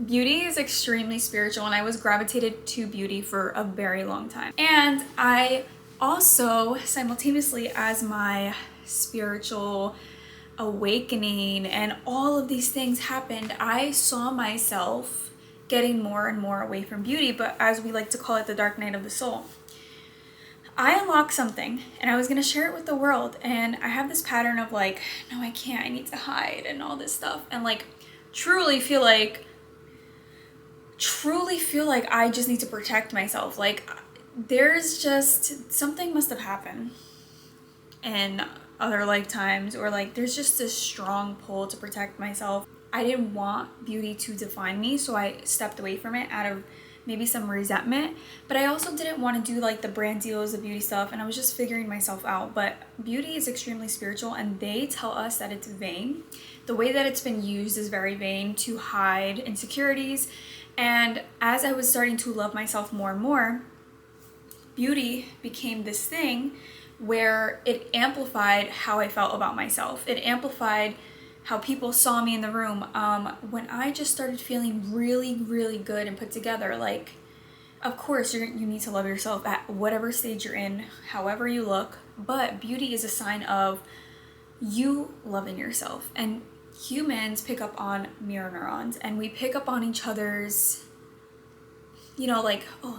Beauty is extremely spiritual, and I was gravitated to beauty for a very long time. And I also, simultaneously, as my spiritual awakening and all of these things happened, I saw myself getting more and more away from beauty, but as we like to call it, the dark night of the soul. I unlocked something and I was gonna share it with the world, and I have this pattern of like, no, I can't, I need to hide and all this stuff, and like truly feel like I just need to protect myself. Like there's just something must have happened in other lifetimes, or like there's just this strong pull to protect myself. I didn't want beauty to define me, so I stepped away from it out of maybe some resentment, but I also didn't want to do like the brand deals, the beauty stuff, and I was just figuring myself out. But beauty is extremely spiritual, and they tell us that it's vain. The way that it's been used is very vain to hide insecurities. And as I was starting to love myself more and more, beauty became this thing where it amplified how I felt about myself. It amplified how people saw me in the room. When I just started feeling really, really good and put together, like, of course, you need to love yourself at whatever stage you're in, however you look, but beauty is a sign of you loving yourself. And humans pick up on mirror neurons, and we pick up on each other's, you know, like, oh,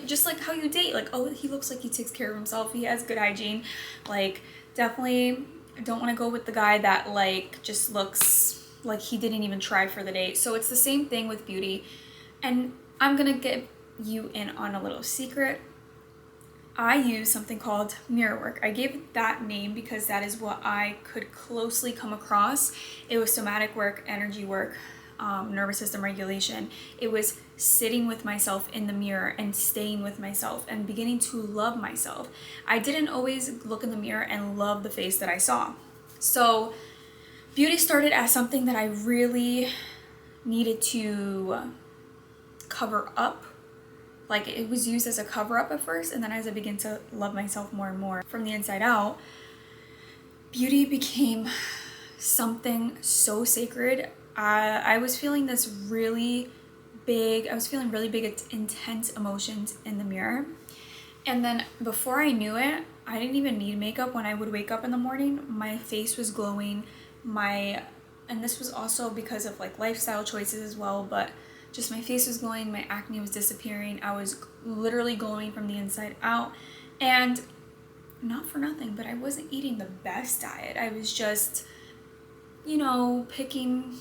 just like how you date, like, oh, he looks like he takes care of himself, he has good hygiene. Like, definitely don't want to go with the guy that like just looks like he didn't even try for the date. So it's the same thing with beauty. And I'm gonna get you in on a little secret. I use something called mirror work. I gave it that name because that is what I could closely come across. It was somatic work, energy work, nervous system regulation. It was sitting with myself in the mirror and staying with myself and beginning to love myself. I didn't always look in the mirror and love the face that I saw. So beauty started as something that I really needed to cover up. Like, it was used as a cover up at first, and then as I began to love myself more and more from the inside out, beauty became something so sacred. I was feeling really big, intense emotions in the mirror. And then before I knew it, I didn't even need makeup. When I would wake up in the morning, my face was glowing. And this was also because of like lifestyle choices as well, but just my face was glowing, my acne was disappearing. I was literally glowing from the inside out. And not for nothing, but I wasn't eating the best diet. I was just, you know, picking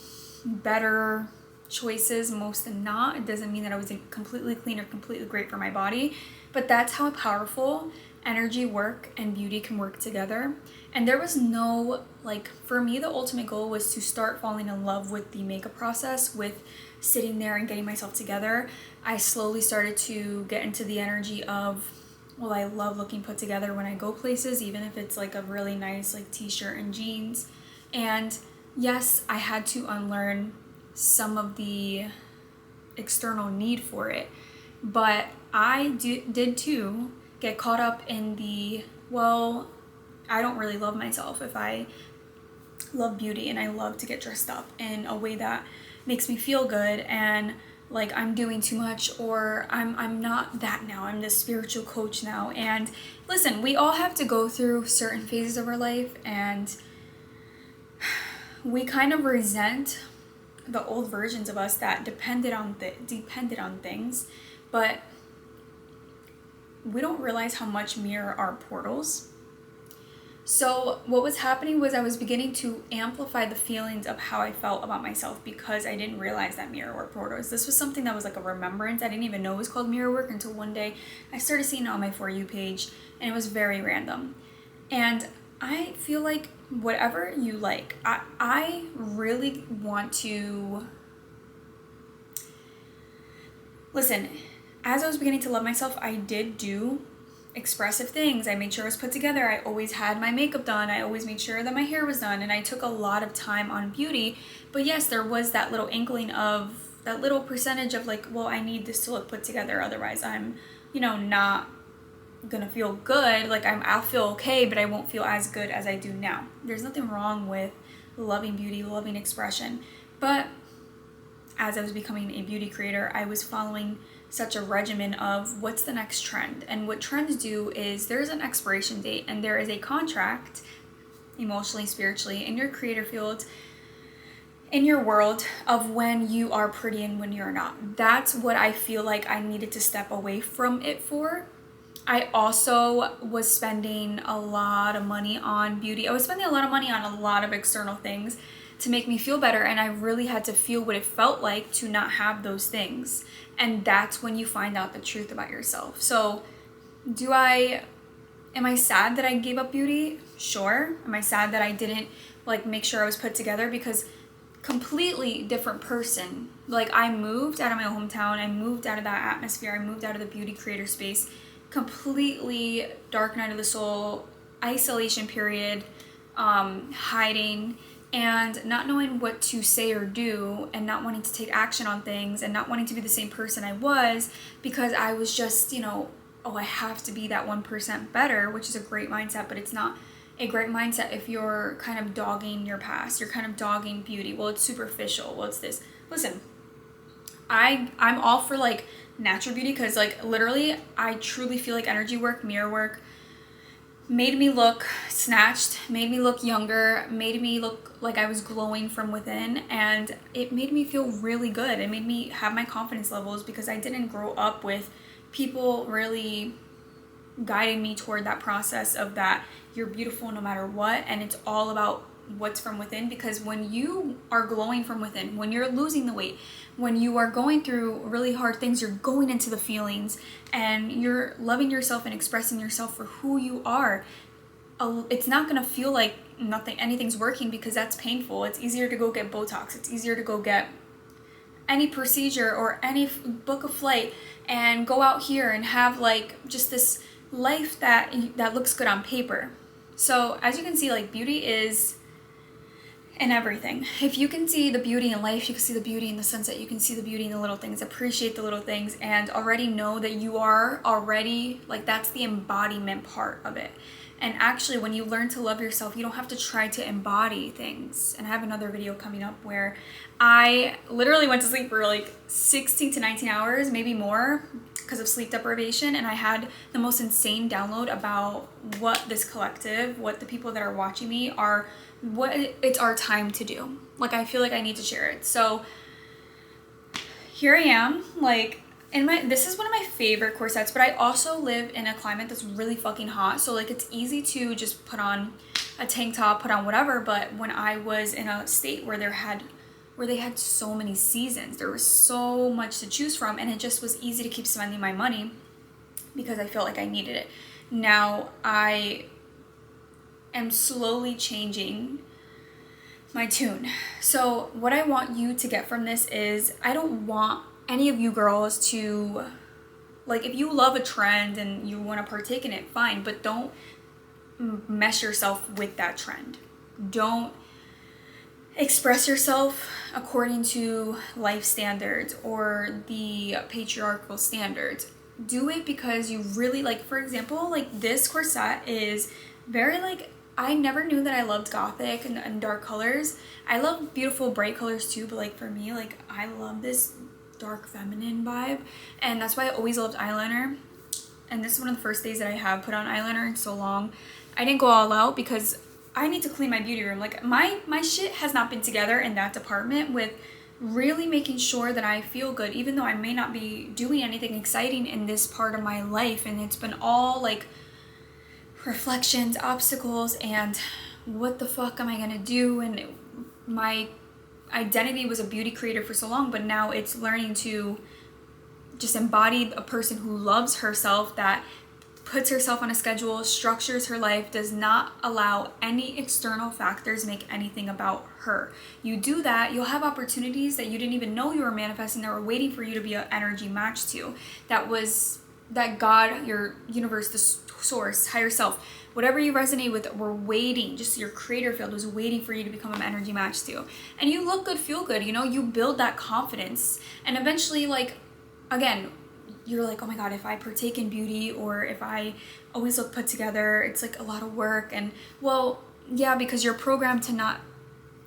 better choices most than not. It doesn't mean that I wasn't completely clean or completely great for my body, but that's how powerful energy work and beauty can work together. And there was no, like, for me, the ultimate goal was to start falling in love with the makeup process, with sitting there and getting myself together. I slowly started to get into the energy of, well, I love looking put together when I go places, even if it's like a really nice like t-shirt and jeans. And yes, I had to unlearn some of the external need for it, but I did too get caught up in the, well, I don't really love myself if I love beauty and I love to get dressed up in a way that makes me feel good, and like I'm doing too much, or I'm not that now, I'm the spiritual coach now. And listen, we all have to go through certain phases of our life, and we kind of resent the old versions of us that depended on things, but we don't realize how much mirror our portals. So what was happening was I was beginning to amplify the feelings of how I felt about myself because I didn't realize that mirror work portals. This was something that was like a remembrance. I didn't even know it was called mirror work until one day I started seeing it on my For You page, and it was very random. And I feel like whatever you like, I really want to listen. As I was beginning to love myself, I did do expressive things. I made sure I was put together. I always had my makeup done. I always made sure that my hair was done, and I took a lot of time on beauty. But yes, there was that little inkling of that little percentage of like, well, I need this to look put together, otherwise I'm, you know, not gonna feel good. Like I'll feel okay, but I won't feel as good as I do now. There's nothing wrong with loving beauty, loving expression, but as I was becoming a beauty creator, I was following such a regimen of what's the next trend. And what trends do is there's an expiration date and there is a contract, emotionally, spiritually, in your creator field, in your world, of when you are pretty and when you're not. That's what I feel like I needed to step away from it for. I also was spending a lot of money on beauty. I was spending a lot of money on a lot of external things to make me feel better, and I really had to feel what it felt like to not have those things. And that's when you find out the truth about yourself. So am I sad that I gave up beauty? Sure. Am I sad that I didn't like make sure I was put together? Because completely different person. Like, I moved out of my hometown, I moved out of that atmosphere, I moved out of the beauty creator space, completely dark night of the soul, isolation period, hiding, and not knowing what to say or do, and not wanting to take action on things, and not wanting to be the same person I was, because I was just, I have to be that 1% better, which is a great mindset, but it's not a great mindset if you're kind of dogging your past, you're kind of dogging beauty. Well, it's superficial. Well, it's this. Listen, I'm all for like natural beauty, because like literally I truly feel like energy work, mirror work made me look snatched, made me look younger, made me look like I was glowing from within, and it made me feel really good. It made me have my confidence levels, because I didn't grow up with people really guiding me toward that process of that you're beautiful no matter what, and it's all about what's from within. Because when you are glowing from within, when you're losing the weight, when you are going through really hard things, you're going into the feelings and you're loving yourself and expressing yourself for who you are, it's not going to feel like anything's working, because that's painful. It's easier to go get Botox, it's easier to go get any procedure or any book a flight and go out here and have like just this life that looks good on paper. So as you can see, like, beauty is in everything. If you can see the beauty in life, you can see the beauty in the sunset, you can see the beauty in the little things, appreciate the little things, and already know that you are already, like, that's the embodiment part of it. And actually, when you learn to love yourself, you don't have to try to embody things. And I have another video coming up where I literally went to sleep for like 16 to 19 hours, maybe more, because of sleep deprivation. And I had the most insane download about what this collective, what the people that are watching me are, what it's our time to do. Like, I feel like I need to share it. So here I am, like, this is one of my favorite corsets, but I also live in a climate that's really fucking hot. So like, it's easy to just put on a tank top, put on whatever. But when I was in a state where they had so many seasons, there was so much to choose from, and it just was easy to keep spending my money because I felt like I needed it. Now I am slowly changing my tune. So what I want you to get from this is, I don't want any of you girls to, like, if you love a trend and you want to partake in it, fine, but don't mesh yourself with that trend. Don't express yourself according to life standards or the patriarchal standards. Do it because you really, like, for example, like, this corset is very, like, I never knew that I loved gothic and dark colors. I love beautiful bright colors too, but like, for me, like, I love this dark feminine vibe, and that's why I always loved eyeliner. And this is one of the first days that I have put on eyeliner in so long. I didn't go all out because I need to clean my beauty room. Like, my shit has not been together in that department with really making sure that I feel good, even though I may not be doing anything exciting in this part of my life. And it's been all like reflections, obstacles, and what the fuck am I gonna do? And my identity was a beauty creator for so long, but now it's learning to just embody a person who loves herself, that puts herself on a schedule, structures her life, does not allow any external factors make anything about her. You do that, you'll have opportunities that you didn't even know you were manifesting, that were waiting for you to be an energy match to. That God, your universe, the source, higher self, whatever you resonate with, were waiting, just your creator field was waiting for you to become an energy match to. And you look good, feel good, you build that confidence. And eventually, like, again, you're like, oh my God, if I partake in beauty, or if I always look put together, it's like a lot of work. And well, yeah, because you're programmed to not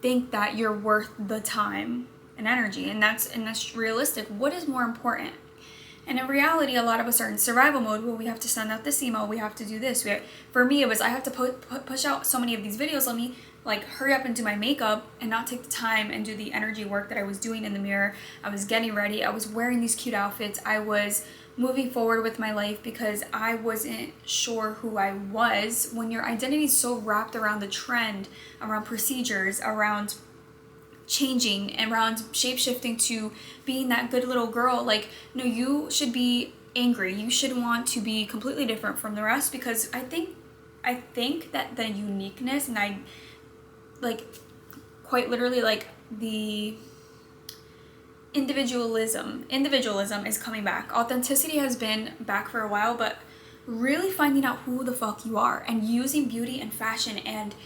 think that you're worth the time and energy, and that's realistic. What is more important? And in reality, a lot of us are in survival mode where we have to send out this email, we have to do this. For me, it was I have to push out so many of these videos. Let me like hurry up and do my makeup and not take the time and do the energy work that I was doing in the mirror. I was getting ready. I was wearing these cute outfits. I was moving forward with my life because I wasn't sure who I was. When your identity is so wrapped around the trend, around procedures, around changing, around shape-shifting to being that good little girl, like, no, you should be angry. You should want to be completely different from the rest, because I think that the uniqueness, and I like quite literally like the individualism is coming back. Authenticity has been back for a while, but really finding out who the fuck you are and using beauty and fashion and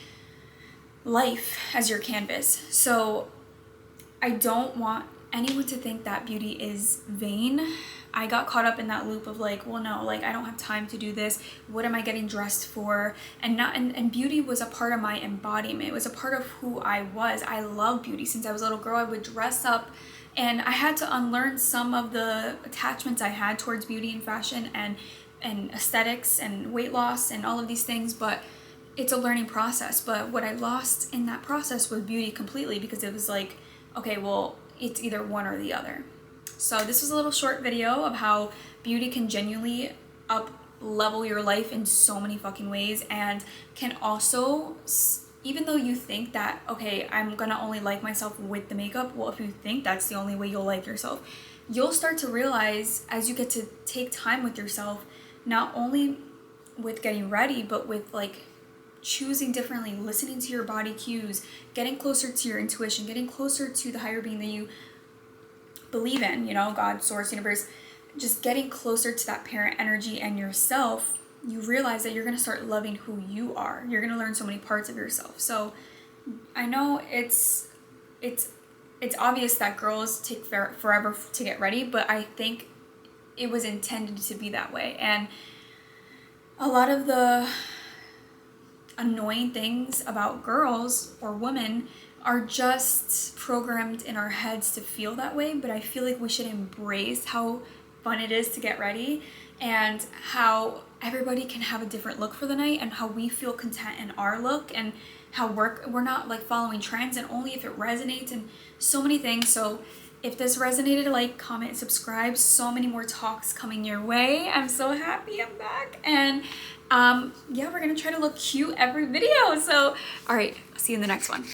life as your canvas. So I don't want anyone to think that beauty is vain. I got caught up in that loop of like, well, no, like I don't have time to do this. What am I getting dressed for? And beauty was a part of my embodiment. It was a part of who I was. I love beauty. Since I was a little girl, I would dress up, and I had to unlearn some of the attachments I had towards beauty and fashion and aesthetics and weight loss and all of these things, but it's a learning process. But what I lost in that process was beauty completely, because it was like, okay, well, it's either one or the other. So this was a little short video of how beauty can genuinely up level your life in so many fucking ways, and can also, even though you think that, okay, I'm gonna only like myself with the makeup, well, if you think that's the only way you'll like yourself, you'll start to realize as you get to take time with yourself, not only with getting ready, but with like choosing differently, listening to your body cues, getting closer to your intuition, getting closer to the higher being that you believe in, you know, God, source, universe, just getting closer to that parent energy and yourself. You realize that you're going to start loving who you are. You're going to learn so many parts of yourself. So I know it's obvious that girls take forever to get ready, but I think it was intended to be that way. And a lot of the annoying things about girls or women are just programmed in our heads to feel that way. But I feel like we should embrace how fun it is to get ready, and how everybody can have a different look for the night, and how we feel content in our look, and how we're not like following trends, and only if it resonates, and so many things. So if this resonated, like, comment, subscribe. So many more talks coming your way. I'm so happy I'm back. And yeah, we're gonna try to look cute every video. So all right, see you in the next one.